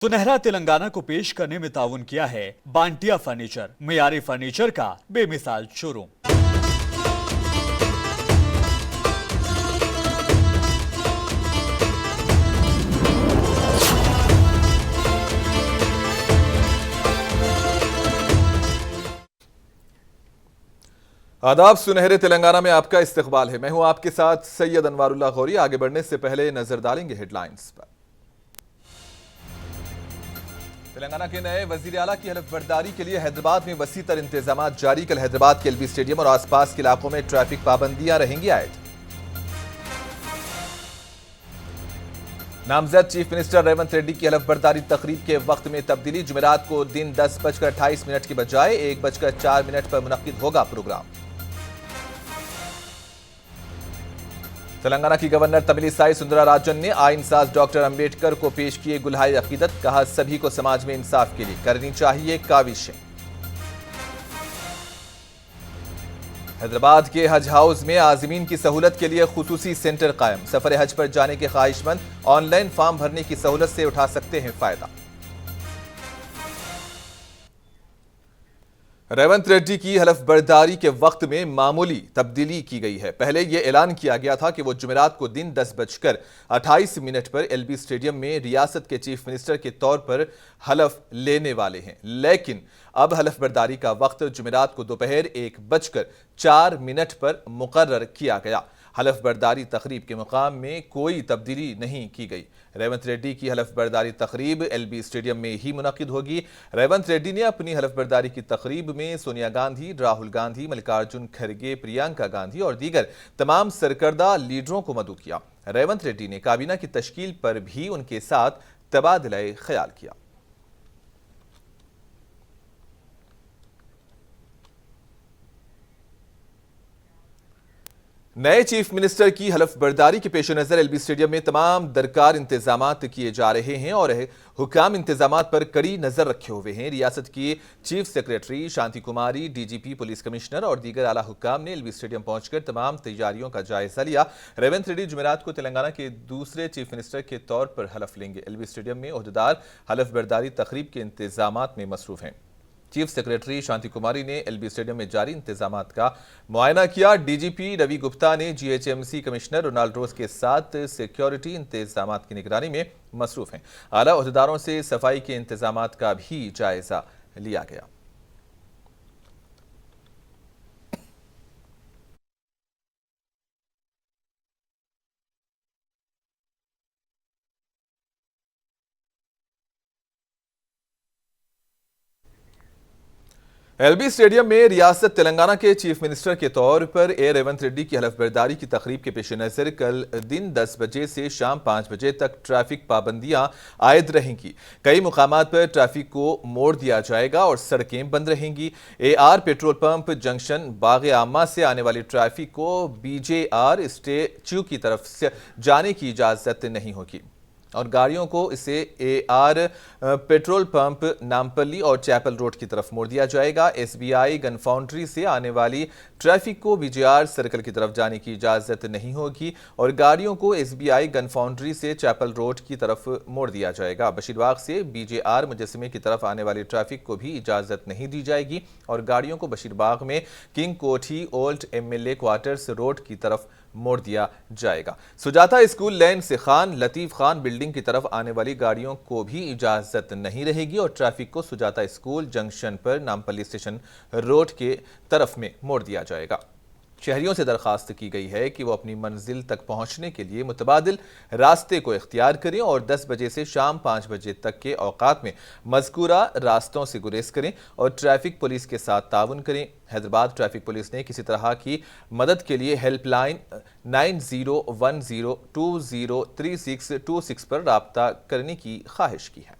सुनहरा तेलंगाना को पेश करने में ताउन किया है बांटिया फर्नीचर, मियारी फर्नीचर का बेमिसाल शोरूम। आदाब, सुनहरे तेलंगाना में आपका इस्तकबाल है। मैं हूं आपके साथ सैयद अनवारुल्लाह गौरी। आगे बढ़ने से पहले नजर डालेंगे हेडलाइंस पर। तेलंगाना के नए वजीर आला की हलफ बर्दारी के लिए हैदराबाद में वसी तर इंतजाम जारी। कल हैदराबाद के एलबी स्टेडियम और आसपास के इलाकों में ट्रैफिक पाबंदियां रहेंगी आयद। नामजद चीफ मिनिस्टर रेवंत रेड्डी की हलफ बर्दारी तकरीब के वक्त में तब्दीली। जुमेरात को दिन 10:28 की बजाय 1:04 पर मुनक्किद होगा प्रोग्राम। तेलंगाना की गवर्नर तमिलिसाई सुंदराराजन ने आइन साज डॉक्टर अंबेडकर को पेश किए गुलहाए अकीदत। कहा, सभी को समाज में इंसाफ के लिए करनी चाहिए काविशें। हैदराबाद के हज हाउस में आज़मीन की सहूलत के लिए खुसूसी सेंटर कायम। सफर हज पर जाने के ख्वाहिशमंद ऑनलाइन फॉर्म भरने की सहूलत से उठा सकते हैं फायदा। रेवंत रेड्डी की हलफ बर्दारी के वक्त में मामूली तब्दीली की गई है। पहले यह ऐलान किया गया था कि वो जुमेरात को दिन 10:28 पर एलबी स्टेडियम में रियासत के चीफ मिनिस्टर के तौर पर हलफ लेने वाले हैं, लेकिन अब हलफ बर्दारी का वक्त जुमेरात को दोपहर 1:04 पर मुकर्रर किया गया। हलफ बर्दारी तकरीब के मुकाम में कोई तब्दीली नहीं की गई। रेवंत रेड्डी की हलफ बर्दारी तकरीब एलबी स्टेडियम में ही मुनक्किद होगी। रेवंत रेड्डी ने अपनी हलफ बर्दारी की तकरीब में सोनिया गांधी, राहुल गांधी, मल्लिकार्जुन खड़गे, प्रियंका गांधी और दीगर तमाम सरकर्दा लीडरों को मदद किया। रेवंत रेड्डी ने काबीना की तश्कील पर भी उनके साथ तबादला ख्याल किया। नए चीफ मिनिस्टर की हलफ बर्दारी के पेश नजर एलबी स्टेडियम में तमाम दरकार इंतजामात किए जा रहे हैं और हुकाम इंतजामात पर कड़ी नजर रखे हुए हैं। रियासत की चीफ सेक्रेटरी शांति कुमारी, डीजीपी, पुलिस कमिश्नर और दीगर आला हुकाम ने एलबी स्टेडियम पहुंचकर तमाम तैयारियों का जायजा लिया। रेवंत रेड्डी जुमेरात को तेलंगाना के दूसरे चीफ मिनिस्टर के तौर पर हलफ लेंगे। एलबी स्टेडियम में ओहदेदार हलफ बर्दारी तकरीब के इंतजामात में मसरूफ हैं। चीफ सेक्रेटरी शांति कुमारी ने एलबी स्टेडियम में जारी इंतजामात का मुआयना किया। डीजीपी रवि गुप्ता ने जीएचएमसी कमिश्नर रोनाल्ड रोज के साथ सिक्योरिटी इंतजामात की निगरानी में मसरूफ हैं। आला ओहदेदारों से सफाई के इंतजामात का भी जायजा लिया गया। एलबी स्टेडियम में रियासत तेलंगाना के चीफ मिनिस्टर के तौर पर रेवंत रेड्डी की हलफ बर्दारी की तकरीब के पेश नजर कल दिन 10 बजे से शाम 5 बजे तक ट्रैफिक पाबंदियां आयद रहेंगी। कई मुकामात पर ट्रैफिक को मोड़ दिया जाएगा और सड़कें बंद रहेंगी। एआर पेट्रोल पंप जंक्शन बाग आमा से आने वाली ट्रैफिक को बीजेआर स्टेच्यू की तरफ से जाने की इजाजत नहीं होगी और गाड़ियों को इसे एआर पेट्रोल पंप नामपल्ली और चैपल रोड की तरफ मोड़ दिया जाएगा। एसबीआई गन फाउंड्री से आने वाली ट्रैफिक को बीजेआर सर्कल की तरफ जाने की इजाजत नहीं होगी और गाड़ियों को एसबीआई गन फाउंड्री से चैपल रोड की तरफ मोड़ दिया जाएगा। बशीरबाग से बीजेआर मुजस्समे की तरफ आने वाली ट्रैफिक को भी इजाजत नहीं दी जाएगी और गाड़ियों को बशीरबाग में किंग कोठी ओल्ड एमएलए क्वार्टर्स रोड की तरफ मोड़ दिया जाएगा। सुजाता स्कूल लैन से खान लतीफ खान बिल्डिंग की तरफ आने वाली गाड़ियों को भी इजाजत नहीं रहेगी और ट्रैफिक को सुजाता स्कूल जंक्शन पर नामपल्ली स्टेशन रोड के तरफ में मोड़ दिया जाएगा। शहरियों से दरखास्त की गई है कि वो अपनी मंजिल तक पहुंचने के लिए मुतबादिल रास्ते को इख्तियार करें और 10 बजे से शाम 5 बजे तक के औकात में मज़कूरा रास्तों से गुरेज करें और ट्रैफिक पुलिस के साथ ताउन करें। हैदराबाद ट्रैफिक पुलिस ने किसी तरह की मदद के लिए हेल्पलाइन 9010203626 पर राब्ता करने की ख्वाहिश की है।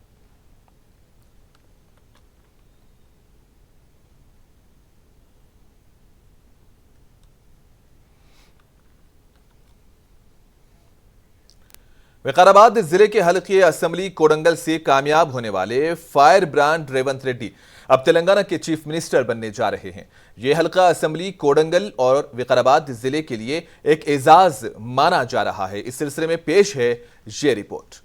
विकाराबाद जिले के हल्के असेंबली कोडंगल से कामयाब होने वाले फायर ब्रांड रेवंत रेड्डी अब तेलंगाना के चीफ मिनिस्टर बनने जा रहे हैं। यह हल्का असेंबली कोडंगल और विकाराबाद जिले के लिए एक एजाज माना जा रहा है। इस सिलसिले में पेश है ये रिपोर्ट।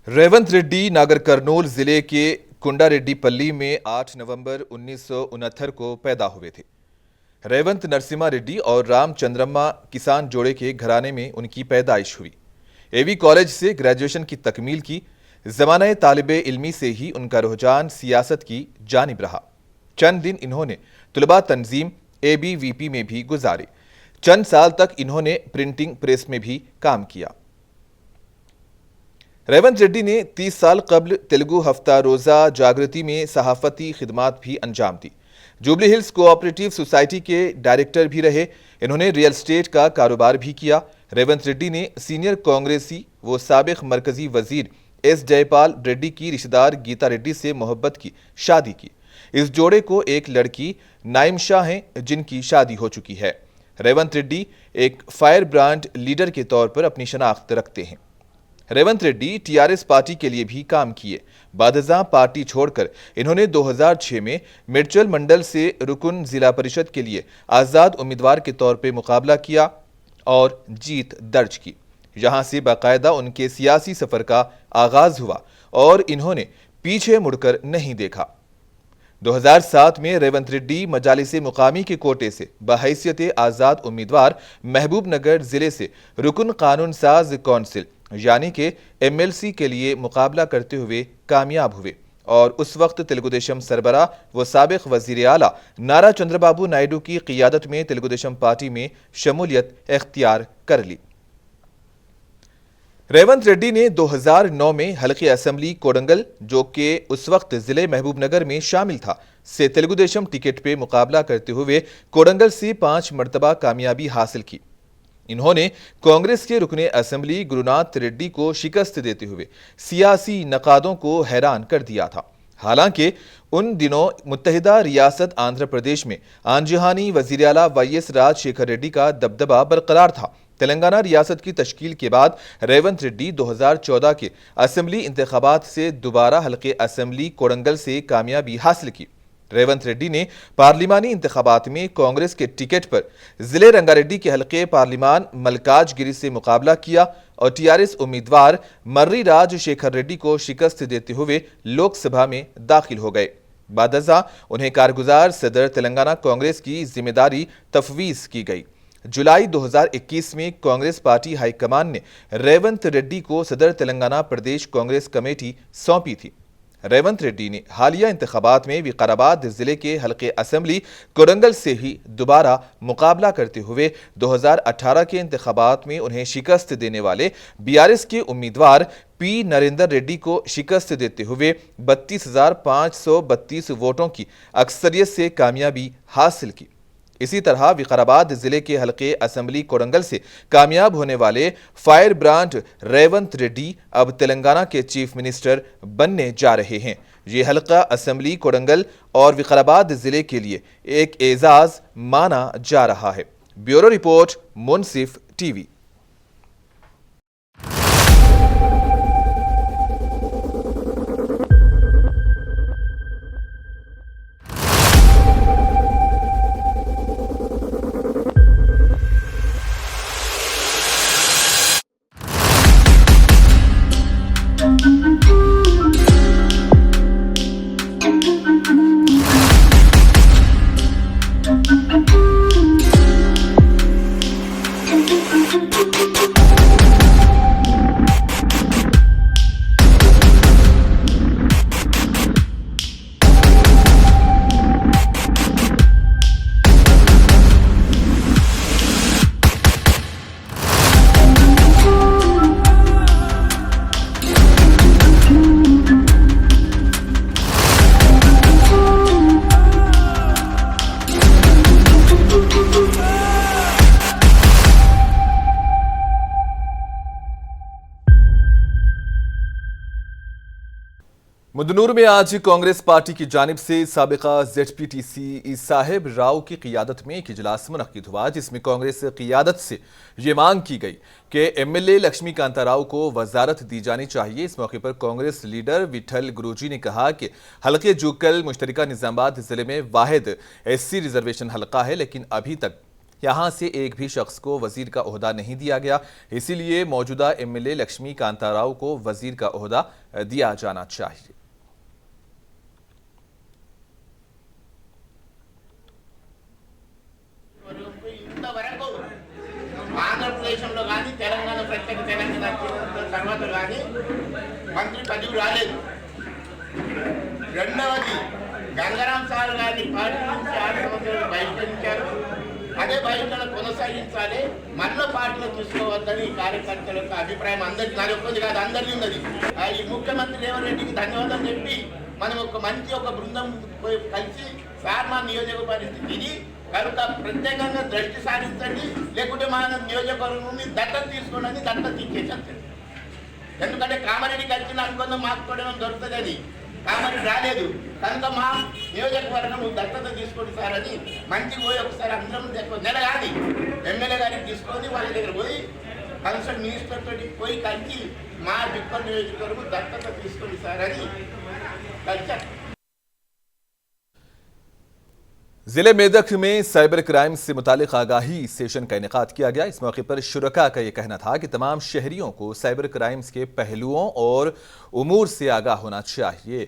रेवंत रेड्डी नागर कर्नूल जिले के कुंडारेड्डीपल्ली में 8 नवंबर 1969 को पैदा हुए थे। रेवंत नरसिम्हा रेड्डी और रामचंद्रम्मा किसान जोड़े के घराने में उनकी पैदाइश हुई। एवी कॉलेज से ग्रेजुएशन की तकमील की। ज़माने तालिबे इल्मी से ही उनका रुझान सियासत की जानिब रहा। चंद दिन इन्होंने तुलबा तंजीम ABVP में भी गुजारे। चंद साल तक इन्होंने प्रिंटिंग प्रेस में भी काम किया। रेवंत रेड्डी ने 30 साल कबल तेलुगु हफ्ता रोजा जागृति में सहाफती खिदमात भी अंजाम दी। जुबली हिल्स कोऑपरेटिव सोसाइटी के डायरेक्टर भी रहे। इन्होंने रियल एस्टेट का कारोबार भी किया। रेवंत रेड्डी ने सीनियर कांग्रेसी व साबिक मरकजी वजीर S जयपाल रेड्डी की रिश्तेदार गीता रेड्डी से मोहब्बत की शादी की। इस जोड़े को एक लड़की नाइमशा है जिनकी शादी हो चुकी है। रेवंत रेड्डी एक फायर ब्रांड लीडर के तौर पर अपनी शनाख्त रखते हैं। रेवंत रेड्डी TRS पार्टी के लिए भी काम किए। बादशाह पार्टी छोड़कर इन्होंने 2006 में मिर्चल मंडल से रुकन जिला परिषद के लिए आज़ाद उम्मीदवार के तौर पर मुकाबला किया और जीत दर्ज की। यहां से बाकायदा उनके सियासी सफर का आगाज हुआ और इन्होंने पीछे मुड़कर नहीं देखा। 2007 में रेवंत रेड्डी मजालिसे मुकामी के कोटे से बहैसियत आज़ाद उम्मीदवार महबूब नगर जिले से रुकन कानून साज कौंसिल यानी कि MLC के लिए मुकाबला करते हुए कामयाब हुए और उस वक्त तेलुगु देशम सरबरा व साबिक वजीर आला नारा चंद्रबाबू नायडू की क़ियादत में तेलुगु देशम पार्टी में शमूलियत इख्तियार कर ली। रेवंत रेड्डी ने 2009 में हल्के असेंबली कोडंगल, जो कि उस वक्त जिले महबूब नगर में शामिल था, से तेलुगु देशम टिकट पे मुकाबला करते हुए कोडंगल से 5 मरतबा कामयाबी हासिल की। इन्होंने कांग्रेस के रुकने असेंबली गुरुनाथ रेड्डी को शिकस्त देते हुए सियासी नकादों को हैरान कर दिया था। हालांकि उन दिनों मुत्तहिदा रियासत आंध्र प्रदेश में आंजहानी वजीर आला YS राजशेखर रेड्डी का दबदबा बरकरार था। तेलंगाना रियासत की तश्कील के बाद रेवंत रेड्डी 2014 के असेंबली इंतखाबात से दोबारा हल्के असेंबली कोडंगल से कामयाबी हासिल की। रेवंत रेड्डी ने पार्लिमानी इंतखाबात में कांग्रेस के टिकट पर जिले रंगारेड्डी के हल्के पार्लिमान मलकाजगिरी से मुकाबला किया और TRS उम्मीदवार मर्री राजशेखर रेड्डी को शिकस्त देते हुए लोकसभा में दाखिल हो गए। बादशाह उन्हें कारगुजार सदर तेलंगाना कांग्रेस की जिम्मेदारी तफवीज की गई। जुलाई 2021 में कांग्रेस पार्टी हाईकमान ने रेवंत रेड्डी को सदर तेलंगाना प्रदेश कांग्रेस कमेटी सौंपी थी। रेवंत रेड्डी ने हालिया इंतखाबात में विकाराबाद जिले के हल्के असेंबली कोडंगल से ही दोबारा मुकाबला करते हुए 2018 के इंतखाबात में उन्हें शिकस्त देने वाले BRS के उम्मीदवार P नरेंद्र रेड्डी को शिकस्त देते हुए 32,532 वोटों की अक्सरियत से कामयाबी हासिल की। इसी तरह विकाराबाद जिले के हल्के असेंबली कोडंगल से कामयाब होने वाले फायर ब्रांड रेवंत रेड्डी अब तेलंगाना के चीफ मिनिस्टर बनने जा रहे हैं। ये हल्का असेंबली कोडंगल और विकाराबाद जिले के लिए एक एजाज माना जा रहा है। ब्यूरो रिपोर्ट, मुनसिफ TV। मुदनूर में आज कांग्रेस पार्टी की जानिब से साबिका ZPTC साहिब राव की क़ियादत में एक इजलास मुनक्किद हुआ, जिसमें कांग्रेस क़ियादत से ये मांग की गई कि MLA लक्ष्मीकांता राव को वजारत दी जानी चाहिए। इस मौके पर कांग्रेस लीडर विठल गुरुजी ने कहा कि हल्के जुक्कल मुश्तरका निजामाबाद जिले में वाहिद SC रिजर्वेशन हल्का है, लेकिन अभी तक यहां से एक भी शख्स को वजीर का ओहदा नहीं दिया गया। इसीलिए मौजूदा एमएलए लक्ष्मी कांता राव को वजीर का ओहदा दिया जाना चाहिए। ఆంధ్రప్రదేశ్లో కానీ తెలంగాణ ప్రత్యేక తెలంగాణ తర్వాత కానీ మంత్రి పదవి రాలేదు. రెండవది గంగారాం సార్ గారిని పార్టీ నుంచి 6 సంవత్సరాలు బహిష్కరించారు. అదే బహిష్కరణ కొనసాగించాలి, మళ్ళీ పార్టీలో తీసుకోవద్దని కార్యకర్తల యొక్క అభిప్రాయం అందరికీ, నాది ఒక్కది కాదు, అందరికీ ఉన్నది. ఈ ముఖ్యమంత్రి రేవంత్ రెడ్డికి ధన్యవాదాలు చెప్పి మనం ఒక బృందం కలిసి సార్ మా నియోజక పరిస్థితి ఇది కనుక ప్రత్యేకంగా దృష్టి సారించండి, లేకుంటే మన నియోజకవర్గం నుండి దత్తత తీసుకోండి, దత్తత ఇచ్చేసండి. ఎందుకంటే కామారెడ్డికి వచ్చిన అనుకుందాం మాకు కూడా దొరుకుతుందని, కామారెడ్డి రాలేదు కనుక మా నియోజకవర్గం దత్తత తీసుకోండి సార్ అని మంచిగా పోయి ఒకసారి అందరం నెల కానీ ఎమ్మెల్యే గారికి తీసుకొని వాళ్ళ దగ్గర పోయి కన్సల్ట్ మినిస్టర్ తోటి పోయి కలిసి మా బిక్కల్ నియోజకవర్గం దత్తత తీసుకోండి సార్ అని కలిసారు। जिले मेदक में साइबर क्राइम से मुतालिक आगाही सेशन का इनेकाद किया गया। इस मौके पर शुरका का यह कहना था कि तमाम शहरियों को साइबर क्राइम्स के पहलुओं और उमूर से आगाह होना चाहिए।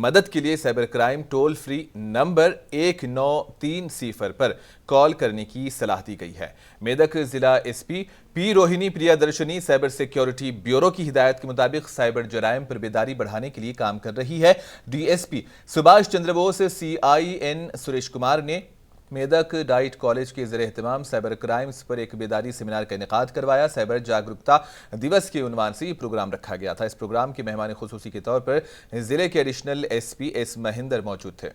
मदद के लिए cyber crime toll free number 1930 पर कॉल करने की सलाह दी गई है। मेदक जिला SP P Rohini Priyadarshini cyber security bureau की हिदायत के मुताबिक साइबर जराइम पर बेदारी बढ़ाने के लिए काम कर रही है। डीएसपी सुभाष चंद्र बोस CIN सुरेश कुमार ने मेदक डाइट कॉलेज के ज़रिए एहतमाम साइबर क्राइम्स पर एक बेदारी सेमिनार का इनेकाद करवाया। साइबर जागरूकता दिवस के उन्वान से ये प्रोग्राम रखा गया था। इस प्रोग्राम के मेहमान खुसूसी के तौर पर जिले के एडिशनल SP S महेंद्र मौजूद थे।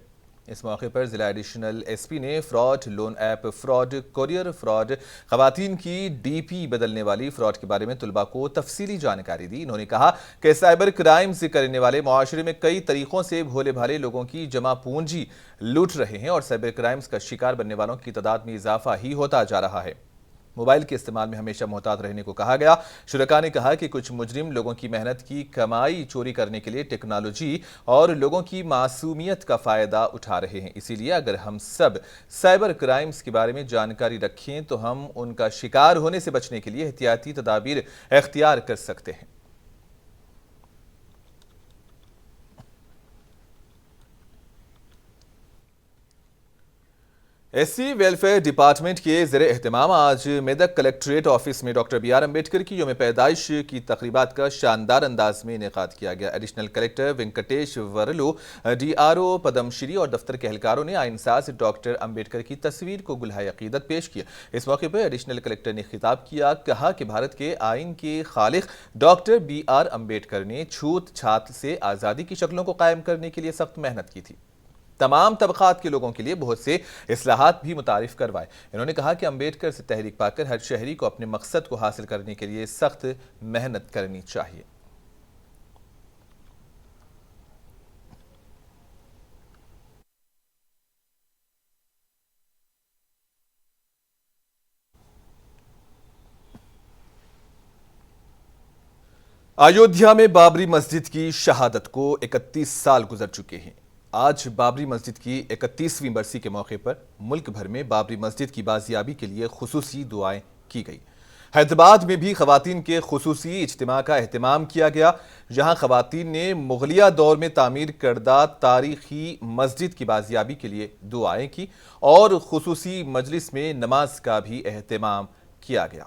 इस मौके पर जिला एडिशनल SP ने fraud, loan app fraud, courier fraud, खवातीन की DP बदलने वाली फ्रॉड के बारे में तुलबा को तफसीली जानकारी दी। इन्होंने कहा कि साइबर क्राइम से करने वाले मुआशरे में कई तरीकों से भोले भाले लोगों की जमा पूंजी लूट रहे हैं और साइबर क्राइम्स का शिकार बनने वालों की तादाद में इजाफा ही होता जा रहा है। मोबाइल के इस्तेमाल में हमेशा मोहतात रहने को कहा गया। शुरका ने कहा कि कुछ मुजरिम लोगों की मेहनत की कमाई चोरी करने के लिए टेक्नोलॉजी और लोगों की मासूमियत का फ़ायदा उठा रहे हैं। इसीलिए अगर हम सब साइबर क्राइम्स के बारे में जानकारी रखें तो हम उनका शिकार होने से बचने के लिए एहतियाती तदाबीर इख्तियार कर सकते हैं। SC वेलफेयर डिपार्टमेंट के ज़रिए एहतमाम आज मेदक कलेक्ट्रेट ऑफिस में डॉक्टर BR अम्बेडकर की यौम पैदाइश की तकरीबात का शानदार अंदाज में इनेकाद किया गया। Additional collector Venkatesh Varlu, DRO Padmashri और दफ्तर के एहलकारों ने आइंसा से डॉक्टर अम्बेडकर की तस्वीर को गुलहाए अकीदत पेश किया। इस मौके पर एडिशनल कलेक्टर ने खिताब किया, कहा कि भारत के आइन के खालिक डॉक्टर BR अम्बेडकर ने छूत छात से आज़ादी की शक्लों को कायम करने के लिए सख्त मेहनत की थी। तमाम तबकात के लोगों के लिए बहुत से इस्लाहात भी मुतारिफ करवाए। इन्होंने कहा कि अम्बेडकर से तहरीक पाकर हर शहरी को अपने मकसद को हासिल करने के लिए सख्त मेहनत करनी चाहिए। अयोध्या में बाबरी मस्जिद की शहादत को 31 साल गुजर चुके हैं। आज बाबरी मस्जिद की 31वीं बरसी के मौके पर मुल्क भर में बाबरी मस्जिद की बाजियाबी के लिए खुसूसी दुआएं की गई। हैदराबाद में भी खवातीन के खुसूसी इज्तिमा का एहतमाम किया गया, जहां खवातीन ने मुगलिया दौर में तामीर करदा तारीखी मस्जिद की बाजियाबी के लिए दुआएं की और खुसूसी मजलिस में नमाज का भी एहतमाम किया गया।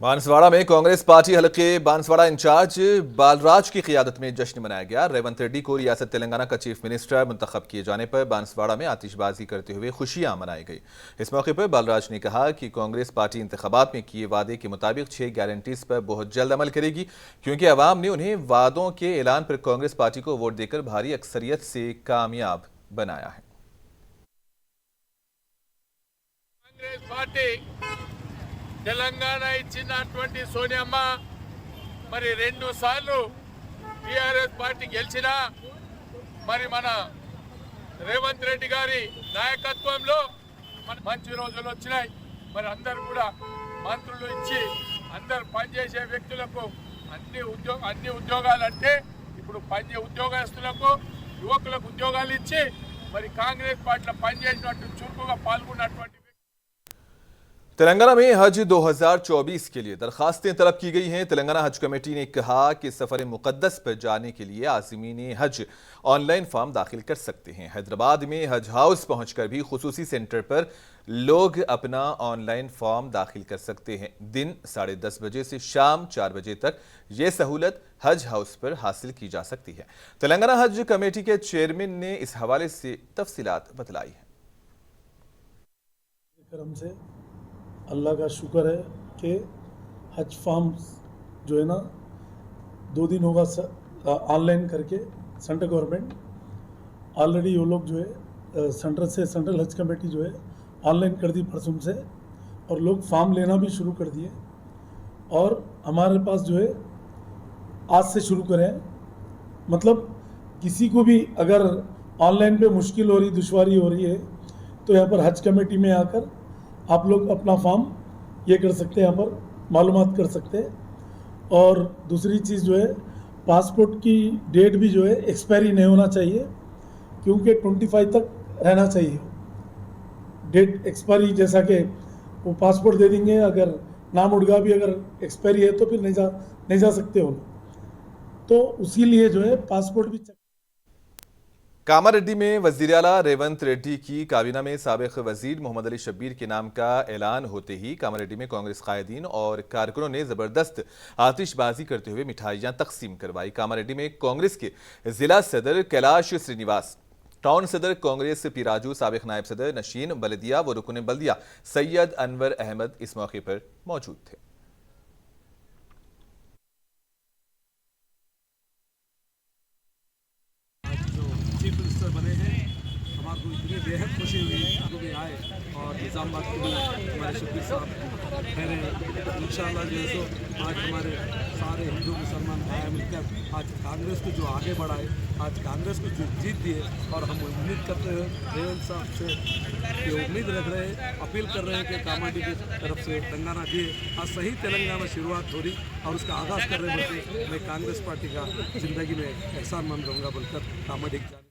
बांसवाड़ा में कांग्रेस पार्टी हलके बांसवाड़ा इंचार्ज बालराज की क़ियादत में जश्न मनाया गया। रेवंत रेड्डी को रियासत तेलंगाना का चीफ मिनिस्टर मुंतखब किए जाने पर बांसवाड़ा में आतिशबाजी करते हुए खुशियां मनाई गई। इस मौके पर बालराज ने कहा कि कांग्रेस पार्टी इंतखाबात में किए वादे के मुताबिक 6 गारंटीज पर बहुत जल्द अमल करेगी, क्योंकि अवाम ने उन्हें वादों के ऐलान पर कांग्रेस पार्टी को वोट देकर भारी अक्सरियत से कामयाब बनाया है। कांग्रेस पार्टी తెలంగాణ ఇచ్చినటువంటి సోనియమ్మ మరి 2 సార్లు టిఆర్ఎస్ పార్టీ గెలిచినా మరి మన రేవంత్ రెడ్డి గారి నాయకత్వంలో మన మంచి రోజులు వచ్చినాయి। మరి అందరూ కూడా మంత్రులు ఇచ్చి అందరూ పనిచేసే వ్యక్తులకు అన్ని ఉద్యోగాలు అంటే ఇప్పుడు పనిచే ఉద్యోగస్తులకు యువకులకు ఉద్యోగాలు ఇచ్చి మరి కాంగ్రెస్ పార్టీలో పనిచేసినట్టు చురుకుగా పాల్గొన్నటువంటి तेलंगाना में हज 2024 के लिए दरखास्तें तलब की गई हैं। तेलंगाना हज कमेटी ने कहा कि सफर मुकद्दस पर जाने के लिए आज़मीन हज ऑनलाइन फॉर्म दाखिल कर सकते हैं। हैदराबाद में हज हाउस पहुंचकर भी खुसूसी सेंटर पर लोग अपना ऑनलाइन फॉर्म दाखिल कर सकते हैं। दिन 10:30 बजे से शाम 4 बजे तक ये सहूलत हज हाउस पर हासिल की जा सकती है। तेलंगाना हज कमेटी के चेयरमैन ने इस हवाले से तफसीलात बतलाई है। अल्लाह का शुक्र है कि हज फॉर्म जो है ना 2 दिन होगा ऑनलाइन करके सेंट्रल गवर्नमेंट ऑलरेडी वो लोग जो है सेंट्रल हज कमेटी जो है ऑनलाइन कर दी परसों से, और लोग फॉर्म लेना भी शुरू कर दिए। और हमारे पास जो है आज से शुरू करें, मतलब किसी को भी अगर ऑनलाइन पे मुश्किल हो रही, दुश्वारी हो रही है, तो यहाँ पर हज कमेटी में आकर आप लोग अपना फॉर्म ये कर सकते हैं, यहाँ पर मालूमात कर सकते हैं। और दूसरी चीज़ जो है पासपोर्ट की डेट भी जो है एक्सपायरी नहीं होना चाहिए, क्योंकि 25 तक रहना चाहिए डेट एक्सपायरी। जैसा कि वो पासपोर्ट दे देंगे, अगर नाम उड़गा भी अगर एक्सपायरी है तो फिर नहीं जा सकते हो, तो उसी लिए जो है पासपोर्ट भी कामारेड्डी में वज़ीर आला रेवंत रेड्डी की काबीना में साबिक़ वज़ीर मोहम्मद अली शब्बीर के नाम का ऐलान होते ही कामारेड्डी में कांग्रेस कायदीन और कारकुनों ने ज़बरदस्त आतिशबाजी करते हुए मिठाइयाँ तकसीम करवाई। कामारेड्डी में कांग्रेस के ज़िला सदर कैलाश श्रीनिवास, टाउन सदर कांग्रेस पीराजू, साबिक़ नायब सदर नशीन बलदिया व रुकन बल्दिया सैयद अनवर अहमद इस मौके पर मौजूद थे। चीफ मिनिस्टर बने हैं, हमारे को इतनी बेहद खुशी हुई जो भी आए, और निज़ामाबाद के भी हमारे शब्बीर साहब ठहरे। इंशाअल्लाह जो है सो आज हमारे सारे हिंदू मुसलमान भाई मिलकर आज कांग्रेस को जो आगे बढ़ाए, आज कांग्रेस को जो जीत दिए, और हम उम्मीद करते हैं रेवंत साहब से ये उम्मीद रख रहे हैं, अपील कर रहे हैं कि कामारेड्डी की तरफ से तेलंगाना दिए। आज सही तेलंगाना शुरुआत हो रही और उसका आगाज़ कर रहे हैं। मैं कांग्रेस पार्टी का ज़िंदगी में एहसानमंद रहूँगा बोलकर कामारेड्डी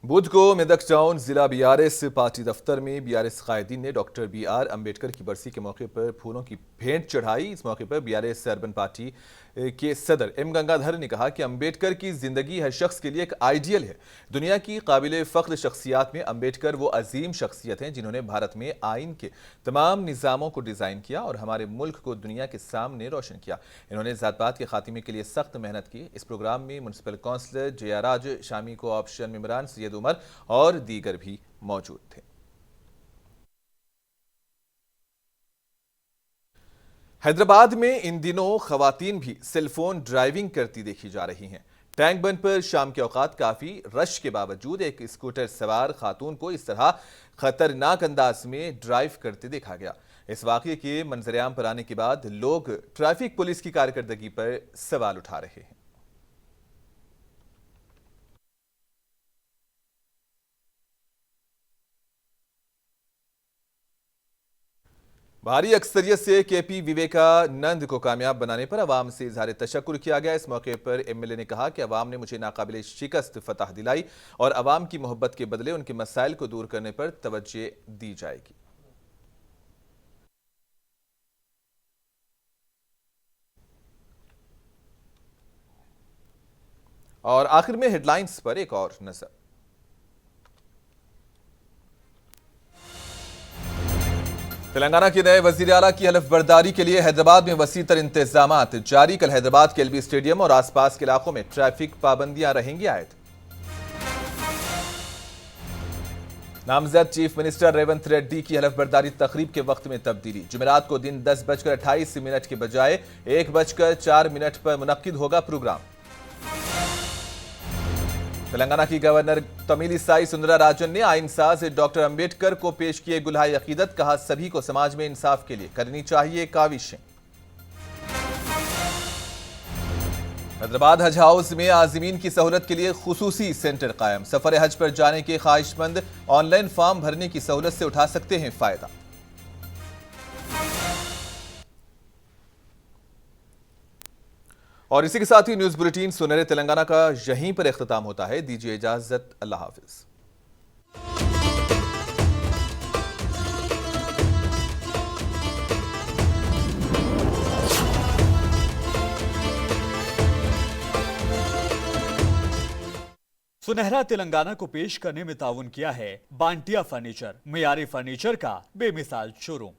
बुध को मेदक टाउन जिला बीआरएस पार्टी दफ्तर में बीआरएस कायदीन ने डॉक्टर बीआर अंबेडकर की बरसी के मौके पर फूलों की भेंट चढ़ाई। इस मौके पर बीआरएस अर्बन पार्टी के सदर एम गंगाधर ने कहा कि अंबेडकर की जिंदगी हर शख्स के लिए एक आइडियल है। दुनिया की काबिल फ़ख्र शख्सियात में अंबेडकर वो अजीम शख्सियत हैं जिन्होंने भारत में आइन के तमाम निज़ामों को डिज़ाइन किया और हमारे मुल्क को दुनिया के सामने रोशन किया। इन्होंने ज़ात-पात के खात्मे के लिए सख्त मेहनत की। इस प्रोग्राम में म्यूनसिपल काउंसलर जयाराज, शामी को ऑप्शन मेम्बरान सैयद उमर और दीगर भी मौजूद थे। हैदराबाद में इन दिनों खवातीन भी सेलफोन ड्राइविंग करती देखी जा रही हैं। टैंक बंद पर शाम के औकात काफ़ी रश के बावजूद एक स्कूटर सवार खातून को इस तरह खतरनाक अंदाज में ड्राइव करते देखा गया। इस वाक़ये के मंजरेआम पर आने के बाद लोग ट्रैफिक पुलिस की कारकर्दगी पर सवाल उठा रहे हैं। भारी अक्सरियत से केपी विवेकानंद को कामयाब बनाने पर अवाम से इजहार तशक्कुर किया गया। इस मौके पर एमएलए ने कहा कि अवाम ने मुझे नाकाबिल शिकस्त फतह दिलाई और अवाम की मोहब्बत के बदले उनके मसाइल को दूर करने पर तवज्जो दी जाएगी। और आखिर में हेडलाइंस पर एक और नजर। तेलंगाना के नए वजीर आला की हलफ बर्दारी के लिए हैदराबाद में वसी तर इंतजामात जारी। कल हैदराबाद के एलबी स्टेडियम और आसपास के इलाकों में ट्रैफिक पाबंदियां रहेंगी आयद। नामजद चीफ मिनिस्टर रेवंत रेड्डी की हलफ बर्दारी तकरीब के वक्त में तब्दीली। जुमेरात को दिन 10:28 के बजाय 1:04 पर मुनक्किद होगा प्रोग्राम। तेलंगाना की गवर्नर तमिलिसाई सुंदरराजन ने आइन साज डॉक्टर अंबेडकर को पेश किए गुलहाए अकीदत। कहा, सभी को समाज में इंसाफ के लिए करनी चाहिए काविशें। हैदराबाद हज हाउस में आजिमीन की सहूलत के लिए खुसूसी सेंटर कायम। सफर हज पर जाने के ख्वाहिशमंद ऑनलाइन फॉर्म भरने की सहूलत से उठा सकते हैं फायदा। और इसी के साथ ही न्यूज बुलेटिन सुनहरे तेलंगाना का यहीं पर इख्तिताम होता है। दीजिए इजाजत, अल्लाह हाफिज। सुनहरा तेलंगाना को पेश करने में ताउन किया है बांटिया फर्नीचर, मियारी फर्नीचर का बेमिसाल शोरूम।